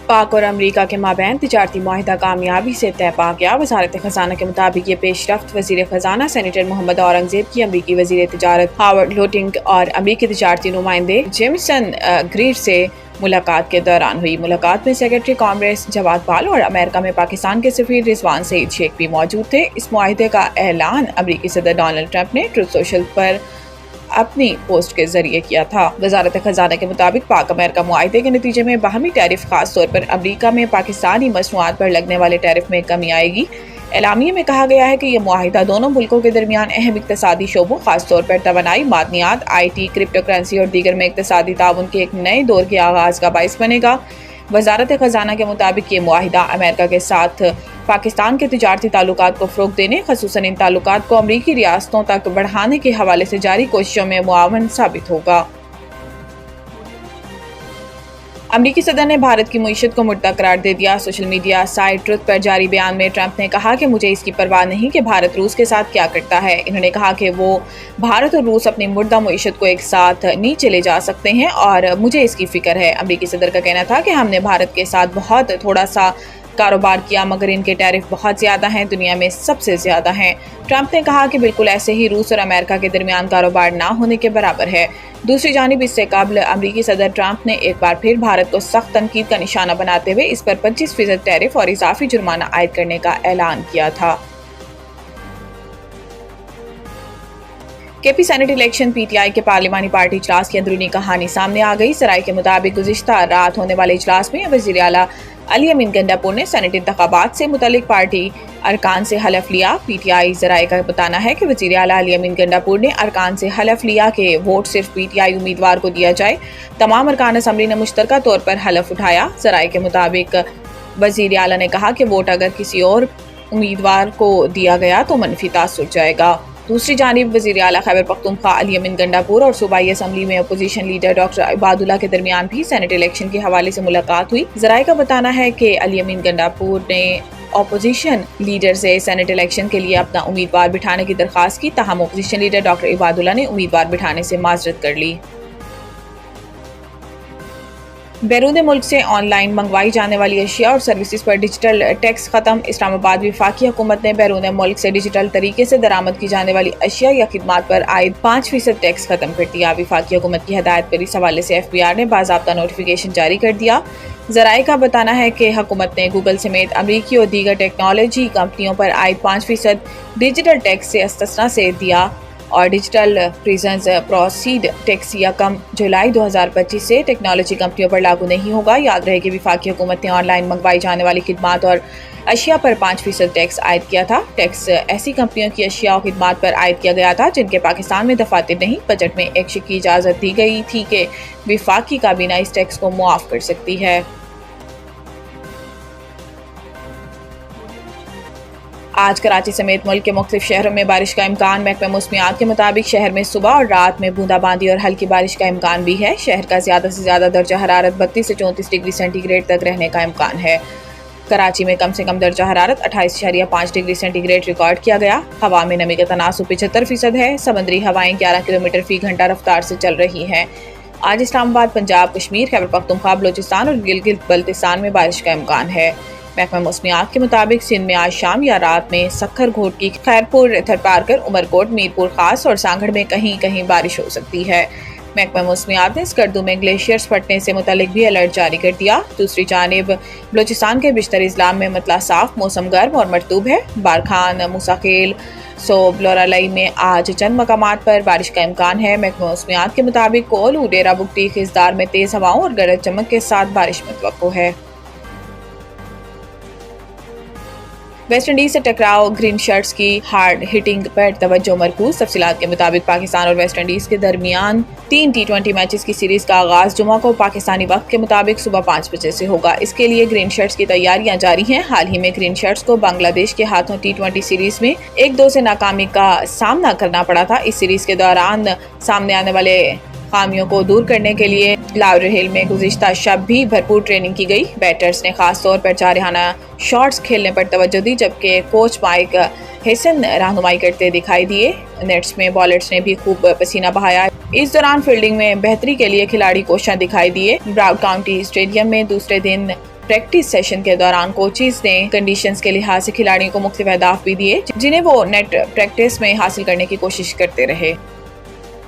पाक और अमरीका के माबैन तिजारती मुआहिदा कामयाबी से तय पा गया। वजारत खजाना के मुताबिक ये पेशरफ्त वजीर खजाना सेनेटर मोहम्मद औरंगजेब की अमरीकी वजीर तिजारत हावर्ड लोटिंग और अमरीकी तिजारती नुमाइंदे जेमिसन ग्रीर से मुलाकात के दौरान हुई। मुलाकात में सेक्रेटरी कांग्रेस जवाद पाल और अमेरिका में पाकिस्तान के सफीर रिजवान सईद शेख भी मौजूद थे। इस मुआहिदे का ऐलान अमरीकी सदर डोनाल्ड ट्रंप ने ट्रूथ सोशल पर अपनी पोस्ट के जरिए किया था। वजारत खजाना के मुताबिक पाक अमेरिका मुआहिदे के नतीजे में बाहमी टैरिफ खास तौर पर अमरीका में पाकिस्तानी मसनूआत पर लगने वाले टैरिफ में कमी आएगी। एलामिया में कहा गया है कि यह मुआहिदा दोनों मुल्कों के दरमियान अहम इक्तसादी शोबों खास तौर पर तवानाई, मादनियात, IT, क्रिप्टो करेंसी और दीगर में इक्तसादी ताउन के एक नए दौर के आगाज का बाइस बनेगा। वजारत खजाना के मुताबिक ये मुआहिदा अमेरिका के साथ पाकिस्तान के तिजारती ताल्लुकात को फ़रोग़ देने, ख़ुसूसन इन ताल्लुकात को अमरीकी रियासतों तक बढ़ाने के हवाले से जारी कोशिशों में मुआवन साबित होगा। अमरीकी सदर ने भारत की मईशत को मुर्दा करार दे दिया। सोशल मीडिया साइट ट्रुथ पर जारी बयान में ट्रंप ने कहा कि मुझे इसकी परवाह नहीं कि भारत रूस के साथ क्या करता है। इन्होंने कहा कि वो भारत और रूस अपनी मुर्दा मईशत को एक साथ नीचे ले जा सकते हैं और मुझे इसकी फिक्र है। अमरीकी सदर का कहना था कि हमने भारत के साथ बहुत थोड़ा सा कारोबार किया मगर इनके टैरिफ बहुत ज़्यादा हैं, दुनिया में सबसे ज़्यादा हैं। ट्रंप ने कहा कि बिल्कुल ऐसे ही रूस और अमेरिका के दरमियान कारोबार ना होने के बराबर है। दूसरी जानिब इससे कबल अमरीकी सदर ट्रंप ने एक बार फिर भारत को सख्त तनकीद का निशाना बनाते हुए इस पर 25% टैरिफ और इजाफी जुर्माना आयद करने का ऐलान किया था। केपी सेनेट इलेक्शन PTI के पार्लिमानी पार्टी इजलास की अंदरूनी कहानी सामने आ गई। सराय के मुताबिक गुज़िश्ता रात होने वाले इजलास में वज़ीर आला अली अमीन गंडापुर ने सेनेट इंतखाबात से मुतल्लिक पार्टी अरकान से हलफ लिया। PTI ज़राए का बताना है कि वज़ीर आला अली अमीन गंडापुर ने अरकान से हलफ लिया कि वोट सिर्फ PTI उम्मीदवार को दिया जाए। तमाम अरकान असम्बली ने मुश्तरका तौर पर हलफ उठाया। ज़राए के मुताबिक वज़ीर आला ने कहा कि वोट अगर किसी और उम्मीदवार को दिया गया तो मनफी तासुर जाएगा। दूसरी जानिब वज़ीर आला खैबर पख्तूनख्वा अली अमीन गंडापुर और सूबाई असम्बली में अपोजिशन लीडर डॉक्टर इबादुल्ला के दरमियान भी सेनेट इलेक्शन के हवाले से मुलाकात हुई। ज़राए का बताना है कि अली अमीन गंडापुर ने अपोजिशन लीडर से सेनेट इलेक्शन के लिए अपना उम्मीदवार बिठाने की दरख्वास्त की, ताहम अपोजिशन लीडर डॉक्टर इबादुल्ला ने उम्मीदवार बिठाने से माजरत कर ली। बैरून मुल्क से ऑनलाइन मंगवाई जाने वाली अशिया और सर्विसेज पर डिजिटल टैक्स खत्म। इस्लामाबाद वफाकी हुकूमत ने बैरून मुल्क से डिजिटल तरीके से दरामद की जाने वाली अशिया या खिदमात पर आयद 5% टैक्स खत्म कर दिया। वफाकी हुकूमत की हदायत पर इस हवाले से FBR ने बाज़ाब्ता नोटिफिकेशन जारी कर दिया। ज़राए का बताना है कि हुकूमत ने गूगल समेत अमरीकी और दीगर टेक्नोलॉजी कंपनियों पर आयद 5% डिजिटल टैक्स से इस्तिस्ना से दिया और डिजिटल प्रेजेंस प्रोसीड टैक्स यकम जुलाई 2025 से टेक्नोलॉजी कंपनियों पर लागू नहीं होगा। याद रहे कि वफाकी हुकूमत ने ऑनलाइन मंगवाई जाने वाली खिदमात और अशिया पर 5% टैक्स आयद किया था। टैक्स ऐसी कंपनियों की अशिया और खिदमात पर आयद किया गया था जिनके पाकिस्तान में दफातर नहीं। बजट में एक शिक की इजाज़त दी गई थी कि वफाकी काबीना इस टैक्स को मुआफ़ कर सकती है। आज कराची समेत मुल्क के मुख्तलिफ शहरों में बारिश का इम्कान। महकमा मौसमियात के मुताबिक शहर में सुबह और रात में बूंदाबांदी और हल्की बारिश का इम्कान भी है। शहर का ज़्यादा से ज़्यादा दर्जा हरारत 32 से 34 डिग्री सेंटीग्रेड तक रहने का इम्कान है। कराची में कम से कम दर्जा हरारत 28.5 डिग्री सेंटीग्रेड रिकॉर्ड किया गया। हवा में नमी का तनासुब 75% है। समंदरी हवाएं 11 किलोमीटर फी घंटा रफ्तार से चल रही हैं। आज इस्लामाबाद, पंजाब, कश्मीर, खैबर पख्तूनख्वा, बलोचिस्तान और गिलगित बल्तिस्तान में बारिश का इम्कान है। महकमा मौसमियात के मुताबिक सिंध में आज शाम या रात में सक्खर घोटकी, खैरपुर, थरपारकर, उमरकोट, मीरपुर खास और सांगड़ में कहीं कहीं बारिश हो सकती है। महकमा मौसमियात ने स्कर्दू में ग्लेशियर्स फटने से मुतालिक भी अलर्ट जारी कर दिया। दूसरी जानिब बलोचिस्तान के बिश्तर इस्लाम में मतला साफ, मौसम गर्म और मरतूब है। बारखान, मूसाखेल, सोबलोरालई में आज चंद मकामात पर बारिश का इम्कान है। महकमा मौसमियात के मुताबिक कोलू, डेरा बुगटी, खिजदार में तेज हवाओं और गरज चमक के साथ बारिश मुतवक्को है। वेस्ट इंडीज से टकराव, ग्रीन शर्ट्स की हार्ड हिटिंग पर तवज्जो मरकूज। तफसीलात के मुताबिक पाकिस्तान और वेस्ट इंडीज के दरमियान 3 T20 मैचेस की सीरीज का आगाज जुमा को पाकिस्तानी वक्त के मुताबिक सुबह 5 बजे से होगा। इसके लिए ग्रीन शर्ट्स की तैयारियां जारी हैं। हाल ही में ग्रीन शर्ट्स को बांग्लादेश के हाथों T20 सीरीज में 1-2 से नाकामी का सामना करना पड़ा था। इस सीरीज के दौरान सामने आने वाले खामियों को दूर करने के लिए लाहौर में गुज़िश्ता शब भी भरपूर ट्रेनिंग की गई। बैटर्स ने खास तौर पर जारहाना शॉट्स खेलने पर तवज्जो दी, जबकि कोच माइक हेसन रहनुमाई करते दिखाई दिए। नेट्स में बॉलर्स ने भी खूब पसीना बहाया। इस दौरान फील्डिंग में बेहतरी के लिए खिलाड़ी कोशिश दिखाई दिए। ब्राउड काउंटी स्टेडियम में दूसरे दिन پریکٹس سیشن کے دوران کوچز نے کنڈیشنز کے لحاظ سے کھلاڑیوں کو مختلف اہداف بھی دیے جنہیں وہ نیٹ پریکٹس میں حاصل کرنے کی کوشش کرتے رہے۔